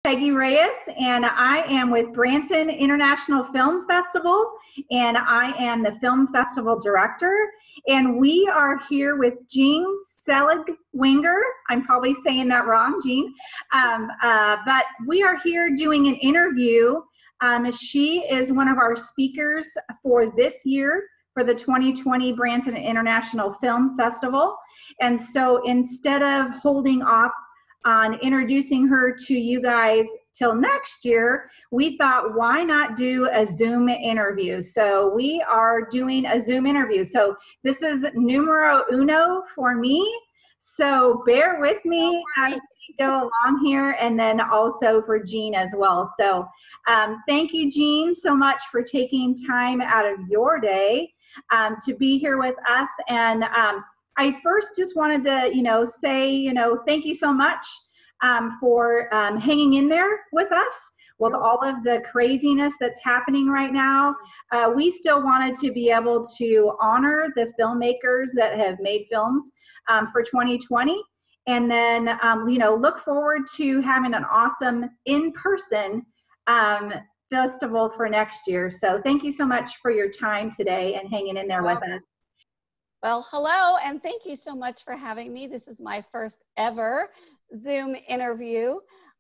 Peggy Reyes, and I am with Branson International Film Festival, and I am the Film Festival Director. And we are here with Jean Selig Wenger. I'm probably saying that wrong, Jean. But we are here doing an interview. She is one of our speakers for this year for the 2020 Branson International Film Festival. And so instead of holding off on introducing her to you guys till next year, we thought, why not do a Zoom interview? So we are doing a Zoom interview. So this is numero uno for me. So bear with me as we go along here, and then also for Jean as well. So thank you, Jean, so much for taking time out of your day to be here with us. And I first just wanted to, say, thank you so much for hanging in there with us with all of the craziness that's happening right now. We still wanted to be able to honor the filmmakers that have made films for 2020, and then, look forward to having an awesome in-person festival for next year. So thank you so much for your time today and hanging in there with us. Well, hello, and thank you so much for having me. This is my first ever Zoom interview.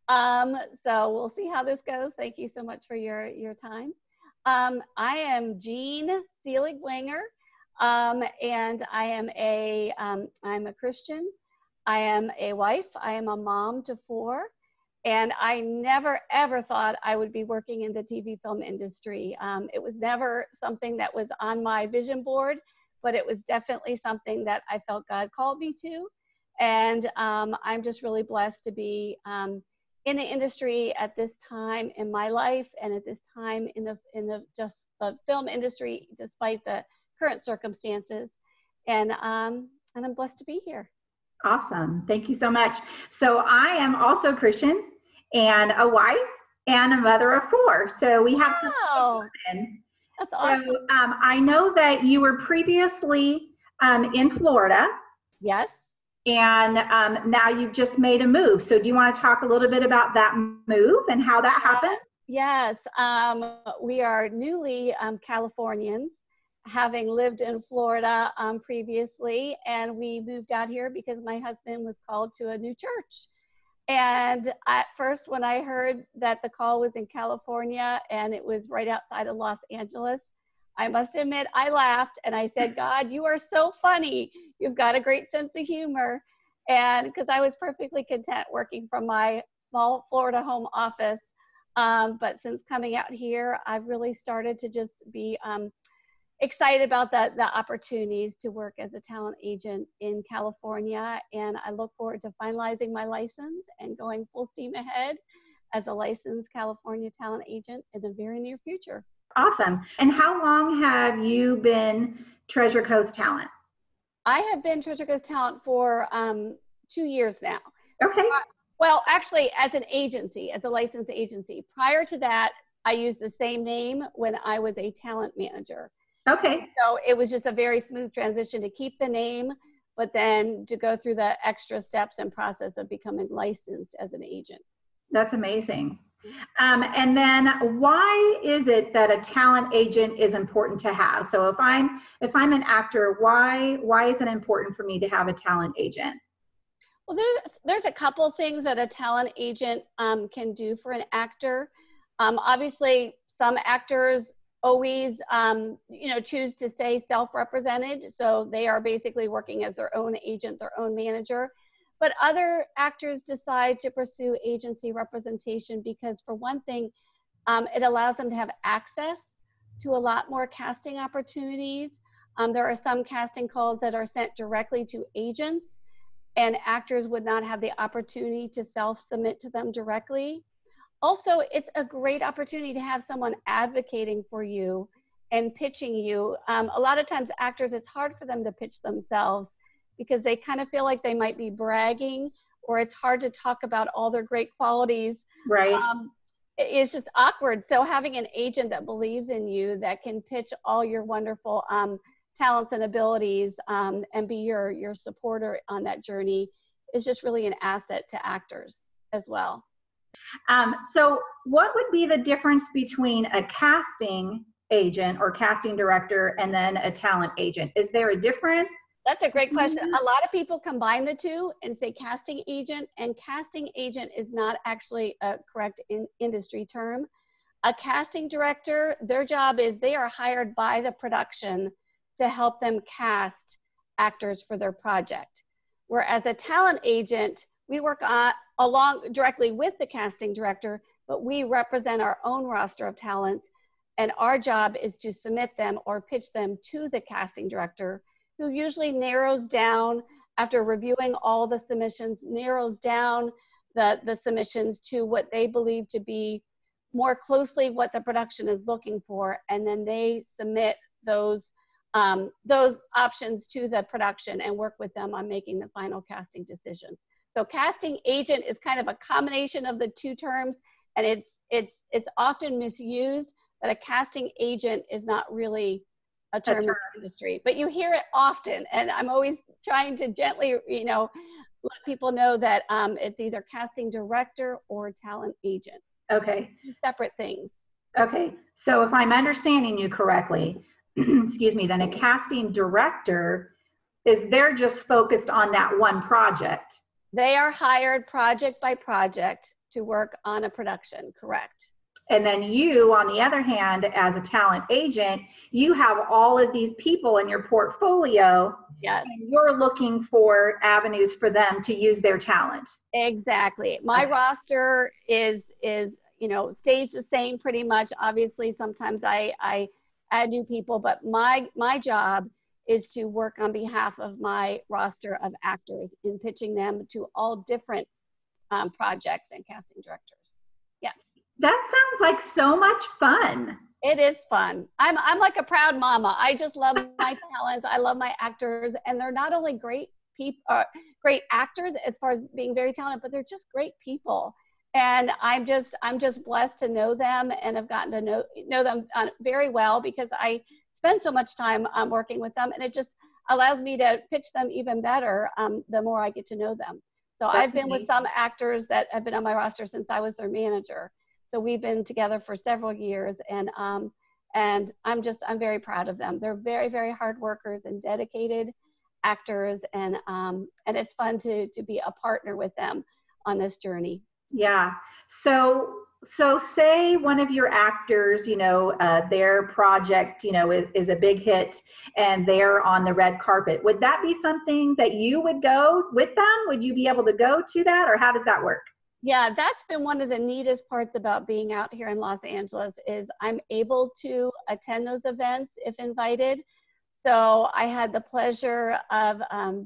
So we'll see how this goes. Thank you so much for your time. I am Jean Selig Wenger, and I am I'm a Christian. I am a wife. I am a mom to 4. And I never, ever thought I would be working in the TV film industry. It was never something that was on my vision board, but it was definitely something that I felt God called me to. And I'm just really blessed to be in the industry at this time in my life, and at this time in the film industry, despite the current circumstances. And I'm blessed to be here. Awesome. Thank you so much. So I am also Christian and a wife and a mother of 4. So we have some in. That's awesome. So I know that you were previously in Florida. Yes. And now you've just made a move. So do you want to talk a little bit about that move and how that happened? Yes. We are newly Californians, having lived in Florida previously. And we moved out here because my husband was called to a new church. And at first, when I heard that the call was in California and it was right outside of Los Angeles, I must admit, I laughed and I said, God, you are so funny. You've got a great sense of humor. And because I was perfectly content working from my small Florida home office. But since coming out here, I've really started to just be excited about the opportunities to work as a talent agent in California. And I look forward to finalizing my license and going full steam ahead as a licensed California talent agent in the very near future. Awesome. And how long have you been Treasure Coast Talent? I have been Treasure Coast Talent for 2 years now. Okay. Well, actually, as an agency, as a licensed agency. Prior to that, I used the same name when I was a talent manager. Okay. So it was just a very smooth transition to keep the name, but then to go through the extra steps and process of becoming licensed as an agent. That's amazing. And then why is it that a talent agent is important to have? So if I'm an actor, why is it important for me to have a talent agent? Well, there's a couple things that a talent agent can do for an actor. Obviously, some actors always choose to stay self-represented, so they are basically working as their own agent, their own manager. But other actors decide to pursue agency representation because, for one thing, it allows them to have access to a lot more casting opportunities. There are some casting calls that are sent directly to agents, and actors would not have the opportunity to self-submit to them directly. Also, it's a great opportunity to have someone advocating for you and pitching you. A lot of times actors, it's hard for them to pitch themselves because they kind of feel like they might be bragging, or it's hard to talk about all their great qualities. Right. It's just awkward. So having an agent that believes in you, that can pitch all your wonderful talents and abilities and be your supporter on that journey is just really an asset to actors as well. So what would be the difference between a casting agent or casting director and then a talent agent? Is there a difference? That's a great question. A lot of people combine the two and say casting agent, and casting agent is not actually a correct industry term. A casting director, their job is they are hired by the production to help them cast actors for their project. Whereas a talent agent, we work along directly with the casting director, but we represent our own roster of talents, and our job is to submit them or pitch them to the casting director, who usually narrows down, after reviewing all the submissions, narrows down the submissions to what they believe to be more closely what the production is looking for, and then they submit those options to the production and work with them on making the final casting decisions. So casting agent is kind of a combination of the two terms, and it's often misused, but a casting agent is not really a term in the industry, but you hear it often, and I'm always trying to gently, let people know that it's either casting director or talent agent. Okay. Two separate things. Okay. So if I'm understanding you correctly, excuse me, then a casting director they're just focused on that one project. They are hired project by project to work on a production, correct? And then you, on the other hand, as a talent agent, you have all of these people in your portfolio. Yes. And you're looking for avenues for them to use their talent. Exactly. My roster is stays the same pretty much. Obviously, sometimes I add new people, but my job is to work on behalf of my roster of actors in pitching them to all different projects and casting directors. Yes. That sounds like so much fun. It is fun. I'm like a proud mama. I just love my talents. I love my actors, and they're not only great great actors as far as being very talented, but they're just great people. And I'm just blessed to know them, and have gotten to know them very well, because I spend so much time working with them, and it just allows me to pitch them even better the more I get to know them. So I've been with some actors that have been on my roster since I was their manager. So we've been together for several years, and I'm very proud of them. They're very, very hard workers and dedicated actors, and it's fun to be a partner with them on this journey. Yeah. So say one of your actors, their project, is a big hit, and they're on the red carpet. Would that be something that you would go with them? Would you be able to go to that, or how does that work? Yeah, that's been one of the neatest parts about being out here in Los Angeles, is I'm able to attend those events if invited. So I had the pleasure of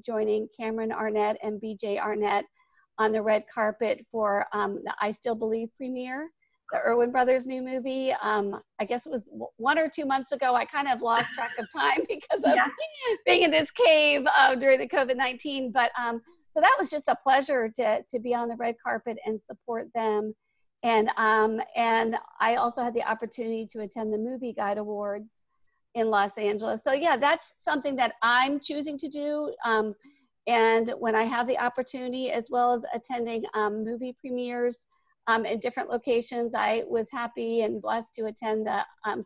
joining Cameron Arnett and BJ Arnett on the red carpet for the I Still Believe premiere, the Erwin Brothers' new movie. I guess it was 1 or 2 months ago. I kind of lost track of time because of being in this cave during the COVID-19. But so that was just a pleasure to be on the red carpet and support them. And I also had the opportunity to attend the Movie Guide Awards in Los Angeles. So yeah, that's something that I'm choosing to do. And when I have the opportunity, as well as attending movie premieres in different locations, I was happy and blessed to attend the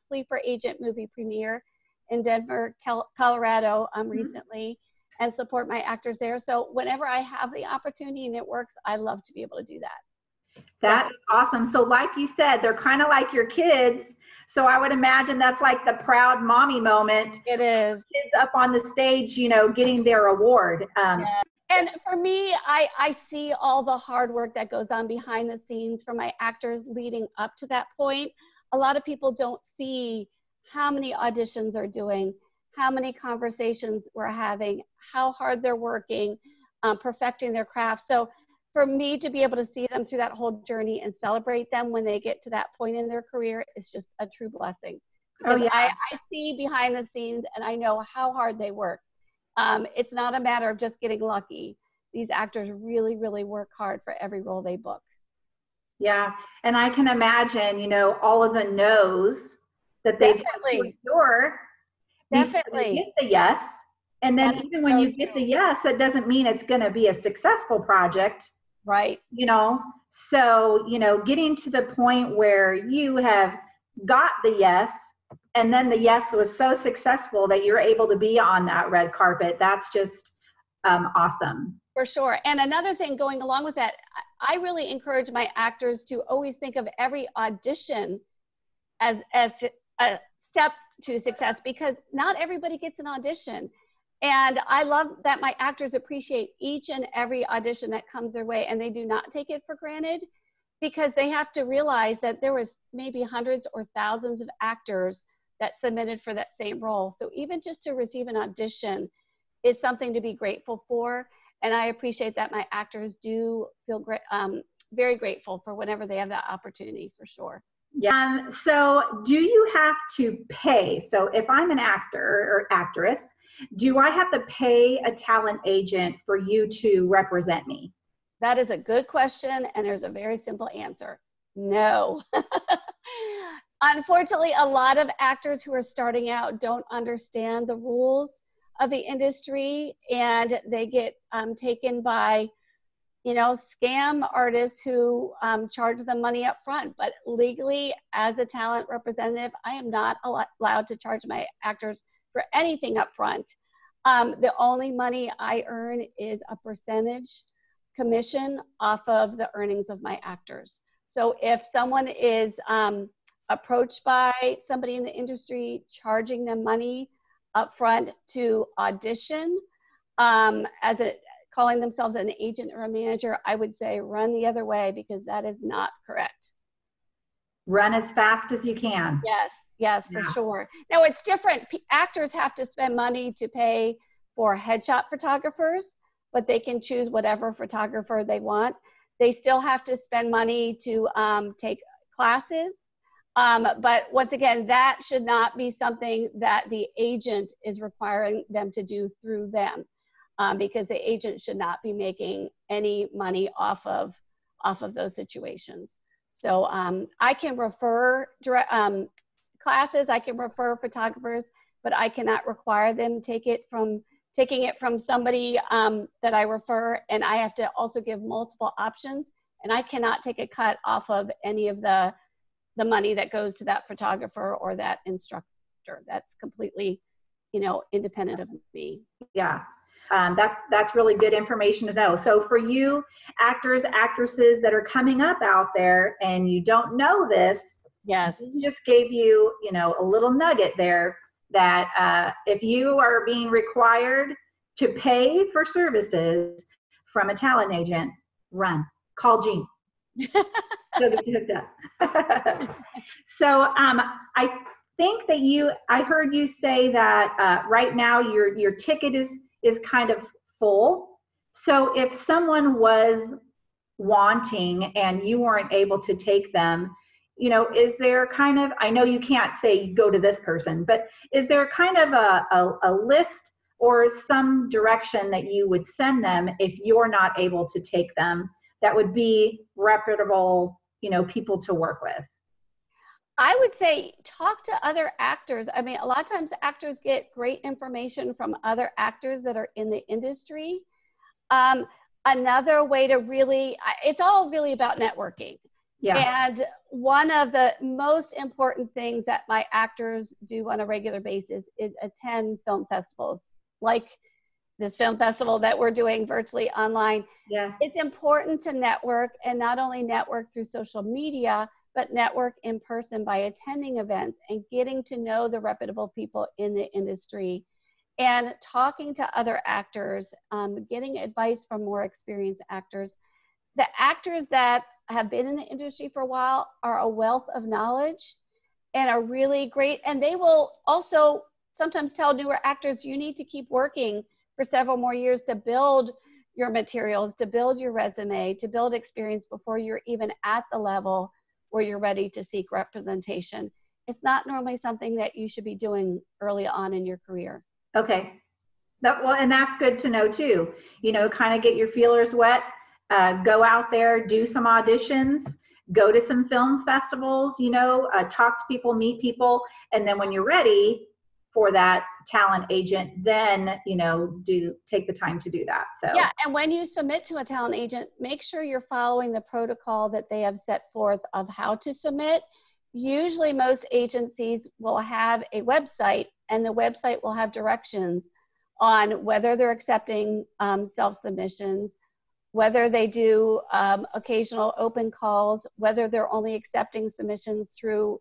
Sleeper Agent movie premiere in Denver, Colorado recently, and support my actors there. So whenever I have the opportunity and it works, I love to be able to do that. That is awesome. So like you said, they're kind of like your kids. So I would imagine that's like the proud mommy moment. It is. Kids up on the stage, getting their award. Yeah. And for me, I see all the hard work that goes on behind the scenes for my actors leading up to that point. A lot of people don't see how many auditions are doing, how many conversations we're having, how hard they're working, perfecting their craft. So for me to be able to see them through that whole journey and celebrate them when they get to that point in their career is just a true blessing. Because I see behind the scenes, and I know how hard they work. It's not a matter of just getting lucky. These actors really, really work hard for every role they book. Yeah, and I can imagine, all of the no's that they've had to endure. Definitely. You get the yes, and then even when you get the yes, that doesn't mean it's going to be a successful project. Right. So, you know, getting to the point where you have got the yes, and then the yes was so successful that you're able to be on that red carpet, that's just awesome. For sure. And another thing going along with that, I really encourage my actors to always think of every audition as a step to success, because not everybody gets an audition. And I love that my actors appreciate each and every audition that comes their way, and they do not take it for granted, because they have to realize that there was maybe hundreds or thousands of actors that submitted for that same role. So even just to receive an audition is something to be grateful for. And I appreciate that my actors do feel great, very grateful for whenever they have that opportunity, for sure. Yeah. So do you have to pay? So if I'm an actor or actress, do I have to pay a talent agent for you to represent me? That is a good question, and there's a very simple answer. No. Unfortunately, a lot of actors who are starting out don't understand the rules of the industry, and they get taken by, you know, scam artists who charge them money up front. But legally, as a talent representative, I am not allowed to charge my actors for anything up front. The only money I earn is a percentage commission off of the earnings of my actors. So if someone is approached by somebody in the industry charging them money up front to audition, calling themselves an agent or a manager, I would say run the other way, because that is not correct. Run as fast as you can. Yes, yes, for sure. Now it's different. Actors have to spend money to pay for headshot photographers, but they can choose whatever photographer they want. They still have to spend money to take classes. But once again, that should not be something that the agent is requiring them to do through them, because the agent should not be making any money off of those situations. So I can refer classes, I can refer photographers, but I cannot require them taking it from somebody that I refer, and I have to also give multiple options, and I cannot take a cut off of any of the money that goes to that photographer or that instructor. That's completely, you know, independent of me. Yeah. That's really good information to know. So for you actors, actresses that are coming up out there and you don't know this, yes, we just gave you, you know, a little nugget there that if you are being required to pay for services from a talent agent, run, call Jean. So get you hooked up. So I think that I heard you say that right now your ticket is kind of full. So if someone was wanting and you weren't able to take them, you know, is there kind of, I know you can't say go to this person, but is there kind of a list or some direction that you would send them if you're not able to take them that would be reputable, you know, people to work with? I would say talk to other actors. I mean, a lot of times actors get great information from other actors that are in the industry. Another way to really, it's all really about networking. Yeah. And one of the most important things that my actors do on a regular basis is attend film festivals, like this film festival that we're doing virtually online. Yes. It's important to network, and not only network through social media, but network in person by attending events and getting to know the reputable people in the industry and talking to other actors, getting advice from more experienced actors. The actors that have been in the industry for a while are a wealth of knowledge and are really great. And they will also sometimes tell newer actors, you need to keep working for several more years to build your materials, to build your resume, to build experience before you're even at the level where you're ready to seek representation. It's not normally something that you should be doing early on in your career. Okay. Well, and that's good to know too. You know, kind of get your feelers wet, go out there, do some auditions, go to some film festivals, you know, talk to people, meet people. And then when you're ready for that talent agent, then, take the time to do that. So yeah, and when you submit to a talent agent, make sure you're following the protocol that they have set forth of how to submit. Usually most agencies will have a website, and the website will have directions on whether they're accepting self-submissions, whether they do occasional open calls, whether they're only accepting submissions through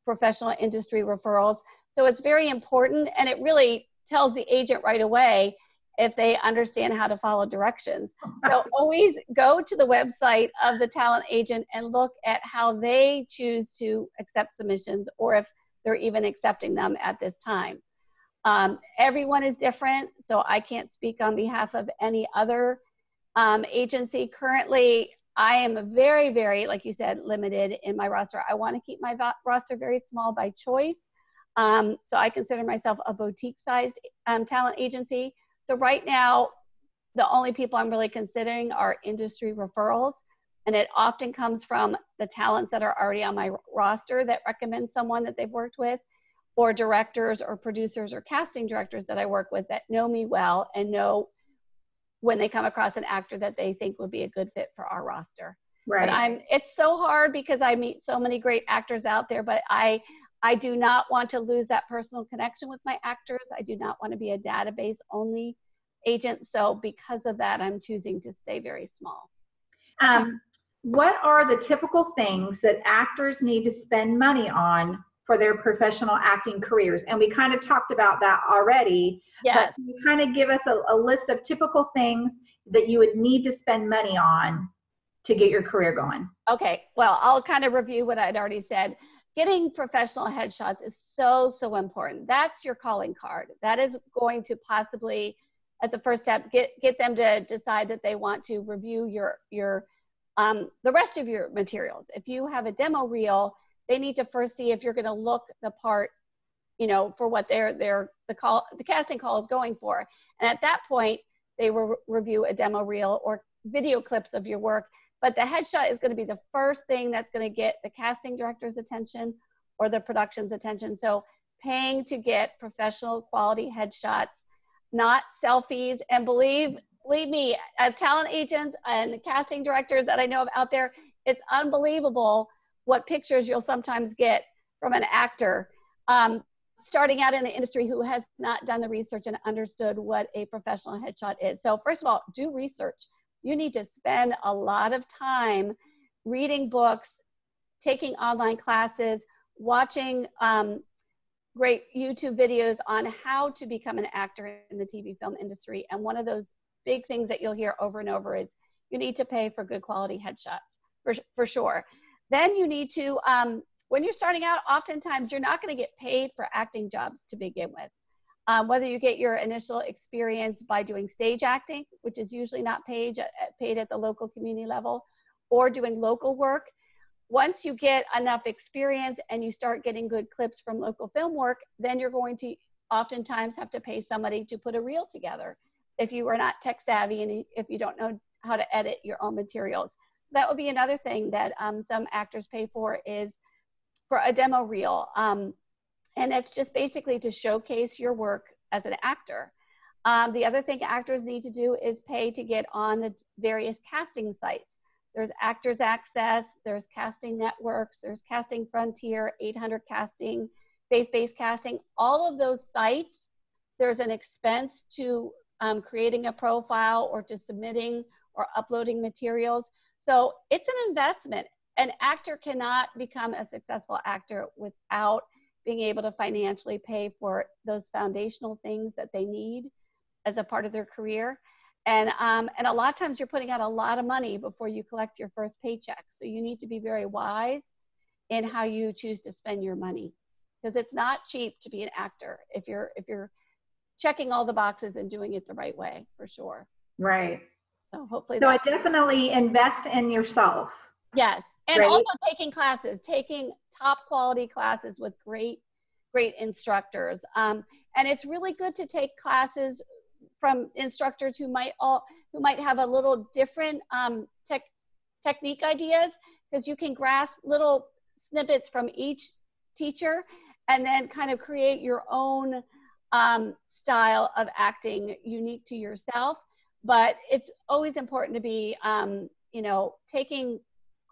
professional industry referrals. So it's very important, and it really tells the agent right away if they understand how to follow directions. So always go to the website of the talent agent and look at how they choose to accept submissions, or if they're even accepting them at this time. Everyone is different, so I can't speak on behalf of any other agency. Currently, I am very, very, like you said, limited in my roster. I want to keep my roster very small by choice. So I consider myself a boutique-sized talent agency. So right now, the only people I'm really considering are industry referrals. And it often comes from the talents that are already on my roster that recommend someone that they've worked with, or directors or producers or casting directors that I work with that know me well and know when they come across an actor that they think would be a good fit for our roster. Right. But it's so hard because I meet so many great actors out there, but I do not want to lose that personal connection with my actors. I do not want to be a database only agent. So because of that, I'm choosing to stay very small. What are the typical things that actors need to spend money on for their professional acting careers? And we kind of talked about that already. Yes. But can you kind of give us a list of typical things that you would need to spend money on to get your career going? Okay, well, I'll kind of review what I'd already said. Getting professional headshots is so, so important. That's your calling card. That is going to possibly, at the first step, get them to decide that they want to review the rest of your materials. If you have a demo reel, they need to first see if you're going to look the part, for what the casting call is going for. And at that point, they will review a demo reel or video clips of your work. But the headshot is going to be the first thing that's going to get the casting director's attention or the production's attention. So paying to get professional quality headshots, not selfies. And believe me, as talent agents and casting directors that I know of out there, it's unbelievable what pictures you'll sometimes get from an actor starting out in the industry who has not done the research and understood what a professional headshot is. So first of all, do research. You need to spend a lot of time reading books, taking online classes, watching great YouTube videos on how to become an actor in the TV film industry. And one of those big things that you'll hear over and over is you need to pay for good quality headshots, for sure. Then you need to, when you're starting out, oftentimes you're not going to get paid for acting jobs to begin with. Whether you get your initial experience by doing stage acting, which is usually not paid at the local community level, or doing local work. Once you get enough experience and you start getting good clips from local film work, then you're going to oftentimes have to pay somebody to put a reel together if you are not tech savvy and if you don't know how to edit your own materials. That would be another thing that some actors pay for, is for a demo reel. And it's just basically to showcase your work as an actor. The other thing actors need to do is pay to get on the various casting sites. There's Actors Access, there's Casting Networks, there's Casting Frontier, 800 Casting, Faith-Based Casting. All of those sites, there's an expense to creating a profile or to submitting or uploading materials. So it's an investment. An actor cannot become a successful actor without being able to financially pay for those foundational things that they need as a part of their career. And a lot of times you're putting out a lot of money before you collect your first paycheck. So you need to be very wise in how you choose to spend your money, because it's not cheap to be an actor if you're checking all the boxes and doing it the right way, for sure. Right. So hopefully. So I definitely invest in yourself. Yes. And right? Also taking classes, taking top quality classes with great instructors. And it's really good to take classes from instructors who might have a little different technique ideas, because you can grasp little snippets from each teacher and then kind of create your own style of acting unique to yourself. But it's always important to be, you know, taking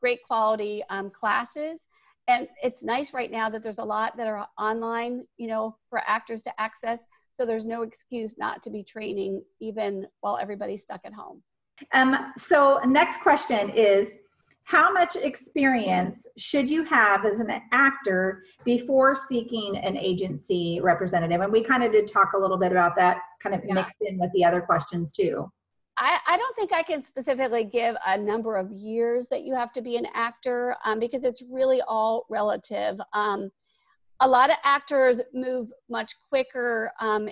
great quality classes. And it's nice right now that there's a lot that are online, you know, for actors to access. So there's no excuse not to be training even while everybody's stuck at home. So next question is, how much experience should you have as an actor before seeking an agency representative? And we kind of did talk a little bit about that, kind of mixed in with the other questions too. I don't think I can specifically give a number of years that you have to be an actor because it's really all relative. A lot of actors move much quicker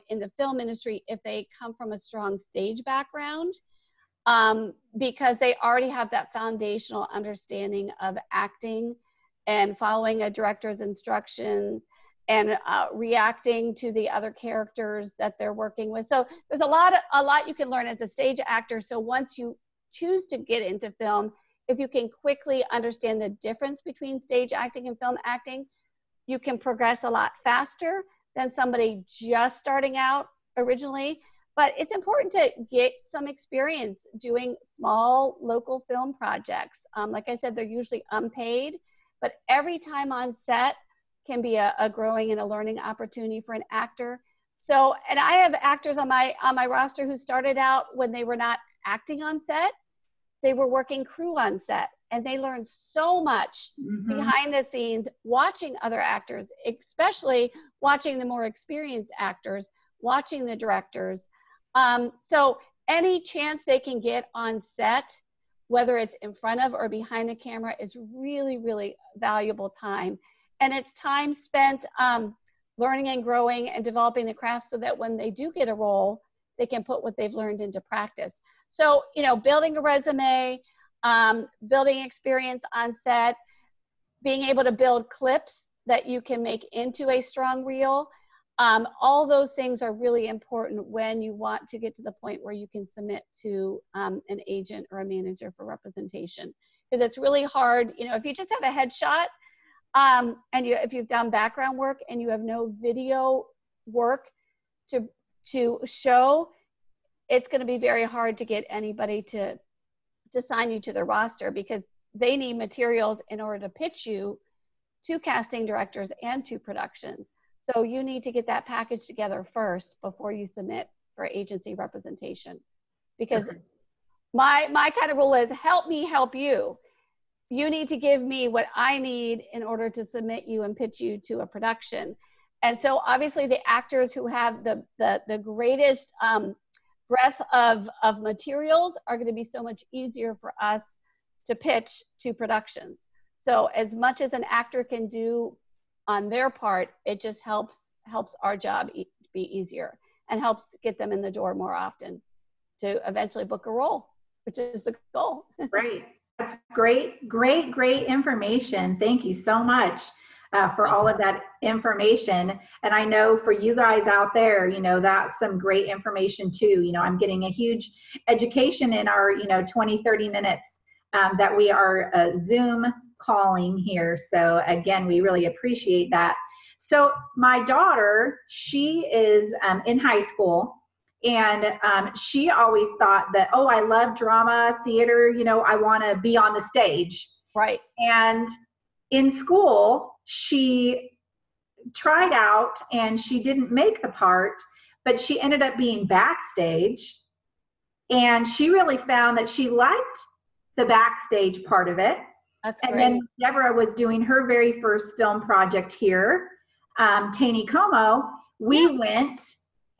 in the film industry if they come from a strong stage background because they already have that foundational understanding of acting and following a director's instruction and reacting to the other characters that they're working with. So there's a lot you can learn as a stage actor. So once you choose to get into film, if you can quickly understand the difference between stage acting and film acting, you can progress a lot faster than somebody just starting out originally. But it's important to get some experience doing small local film projects. Like I said, they're usually unpaid, but every time on set can be a growing and a learning opportunity for an actor. So, and I have actors on my roster who started out when they were not acting on set, they were working crew on set, and they learned so much behind the scenes watching other actors, especially watching the more experienced actors, watching the directors. So any chance they can get on set, whether it's in front of or behind the camera, is really, really valuable time. And it's time spent learning and growing and developing the craft so that when they do get a role, they can put what they've learned into practice. So, you know, building a resume, building experience on set, being able to build clips that you can make into a strong reel, all those things are really important when you want to get to the point where you can submit to an agent or a manager for representation. Because it's really hard, you know, if you just have a headshot, and if you've done background work and you have no video work to show, it's going to be very hard to get anybody to sign you to their roster because they need materials in order to pitch you to casting directors and to productions. So you need to get that package together first before you submit for agency representation. Because my kind of rule is help me help you. You need to give me what I need in order to submit you and pitch you to a production. And so obviously the actors who have the greatest breadth of materials are going to be so much easier for us to pitch to productions. So as much as an actor can do on their part, it just helps our job be easier and helps get them in the door more often to eventually book a role, which is the goal. Great. That's great information. Thank you so much for all of that information. And I know for you guys out there, you know, that's some great information too. You know, I'm getting a huge education in our, 20, 30 minutes that we are Zoom calling here. So again, we really appreciate that. So my daughter, she is in high school. And she always thought that, oh, I love drama, theater, I want to be on the stage. Right. And in school, she tried out and she didn't make the part, but she ended up being backstage. And she really found that she liked the backstage part of it. That's and great. Then Deborah was doing her very first film project here, Taney Como. We went.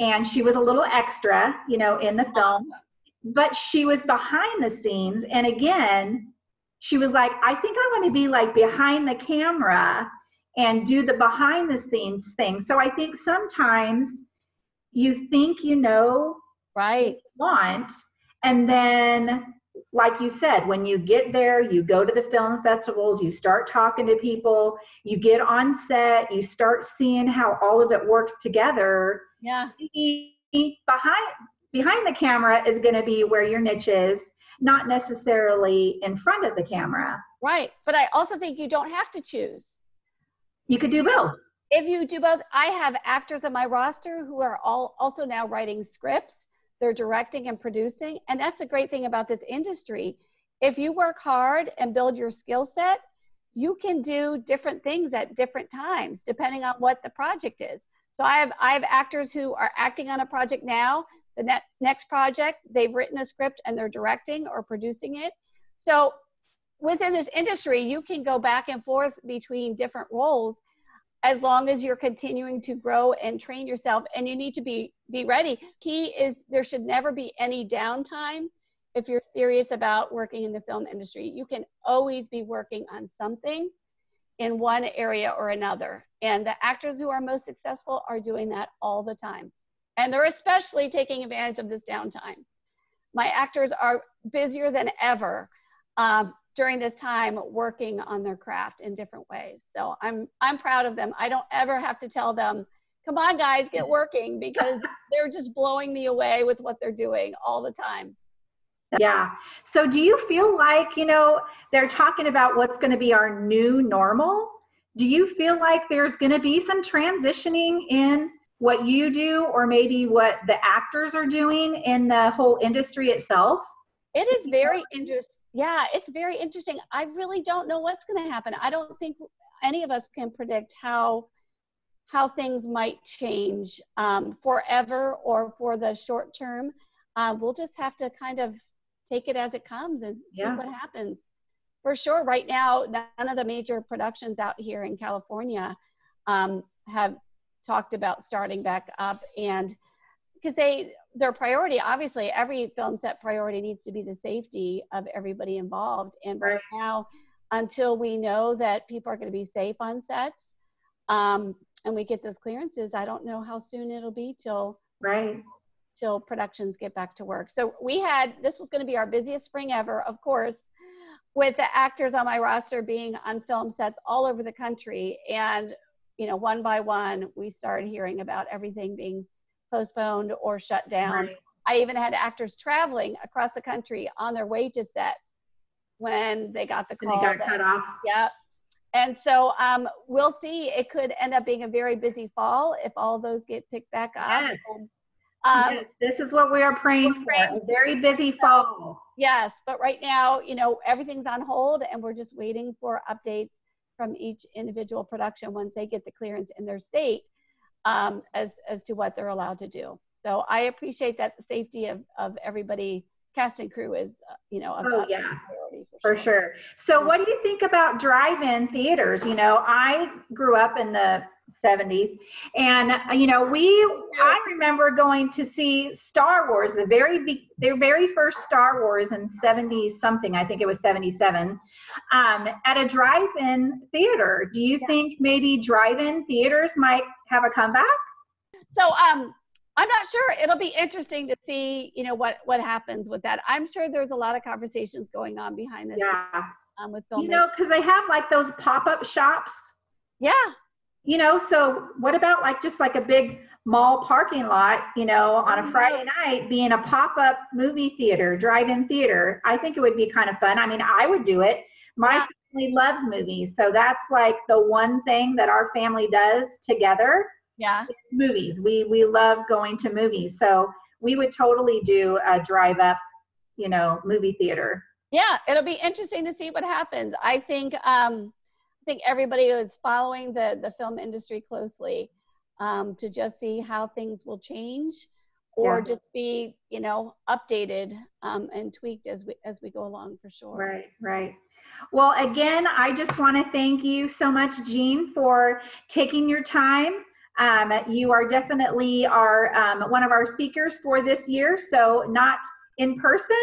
And she was a little extra, in the film, but she was behind the scenes. And again, she was like, I think I want to be like behind the camera and do the behind the scenes thing. So I think sometimes you think, right, what you want. And then, like you said, when you get there, you go to the film festivals, you start talking to people, you get on set, you start seeing how all of it works together. Yeah. Behind the camera is going to be where your niche is, not necessarily in front of the camera. Right. But I also think you don't have to choose. You could do both. if you do both, I have actors on my roster who are all also now writing scripts. They're directing and producing. And that's the great thing about this industry. If you work hard and build your skill set, you can do different things at different times, depending on what the project is. So I have actors who are acting on a project now. The next project, they've written a script and they're directing or producing it. So within this industry, you can go back and forth between different roles as long as you're continuing to grow and train yourself, and you need to be ready. Key is there should never be any downtime if you're serious about working in the film industry. You can always be working on something in one area or another. And the actors who are most successful are doing that all the time. And they're especially taking advantage of this downtime. My actors are busier than ever during this time working on their craft in different ways. So I'm proud of them. I don't ever have to tell them, come on guys, get working, because they're just blowing me away with what they're doing all the time. Yeah. So do you feel like, you know, they're talking about what's going to be our new normal? Do you feel like there's going to be some transitioning in what you do, or maybe what the actors are doing in the whole industry itself? It is very interesting. Yeah, it's very interesting. I really don't know what's going to happen. I don't think any of us can predict how things might change forever or for the short term. We'll just have to kind of take it as it comes and see what happens. For sure, right now, none of the major productions out here in California have talked about starting back up, and because their priority, obviously, every film set priority needs to be the safety of everybody involved. And right now, until we know that people are going to be safe on sets, and we get those clearances, I don't know how soon it'll be till productions get back to work. So this was going to be our busiest spring ever, of course, with the actors on my roster being on film sets all over the country. And, you know, one by one, we started hearing about everything being postponed or shut down. Right. I even had actors traveling across the country on their way to set when they got the call. And they got cut off. Yeah. And so we'll see. It could end up being a very busy fall if all those get picked back up. Yes. And, yes, this is what we are praying for, a very busy fall. Yes, but right now, you know, everything's on hold, and we're just waiting for updates from each individual production once they get the clearance in their state as to what they're allowed to do. So I appreciate that the safety of everybody, cast and crew, is, you know, a priority for sure. So what do you think about drive-in theaters? You know, I grew up in the 70s, and you know, I remember going to see Star Wars, their very first Star Wars in 70 something, I think it was 77, at a drive-in theater. Do you think maybe drive-in theaters might have a comeback? So I'm not sure. It'll be interesting to see, you know, what happens with that. I'm sure there's a lot of conversations going on behind the scenes with filmmakers. You know, because they have like those pop-up shops. Yeah. You know, so what about like just like a big mall parking lot, you know, on a Friday night being a pop-up movie theater, drive-in theater? I think it would be kind of fun. I mean, I would do it. My family loves movies. So that's like the one thing that our family does together. Yeah. Movies. We love going to movies. So we would totally do a drive up, you know, movie theater. Yeah, it'll be interesting to see what happens. I think everybody is following the film industry closely to just see how things will change or just be, you know, updated and tweaked as we go along, for sure. Right. Well, again, I just want to thank you so much, Jean, for taking your time. You are definitely one of our speakers for this year, so not in person,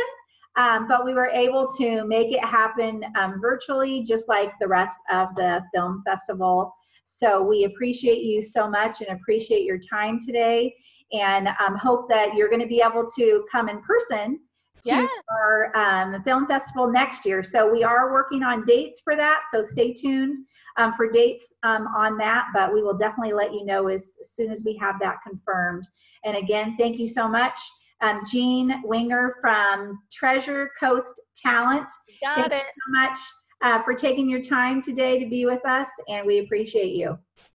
but we were able to make it happen virtually, just like the rest of the film festival. So we appreciate you so much and appreciate your time today, and hope that you're going to be able to come in person to our film festival next year. So we are working on dates for that, so stay tuned for dates on that, but we will definitely let you know as soon as we have that confirmed. And again, thank you so much, Jean Wenger from Treasure Coast Talent. Thank you so much for taking your time today to be with us, and we appreciate you.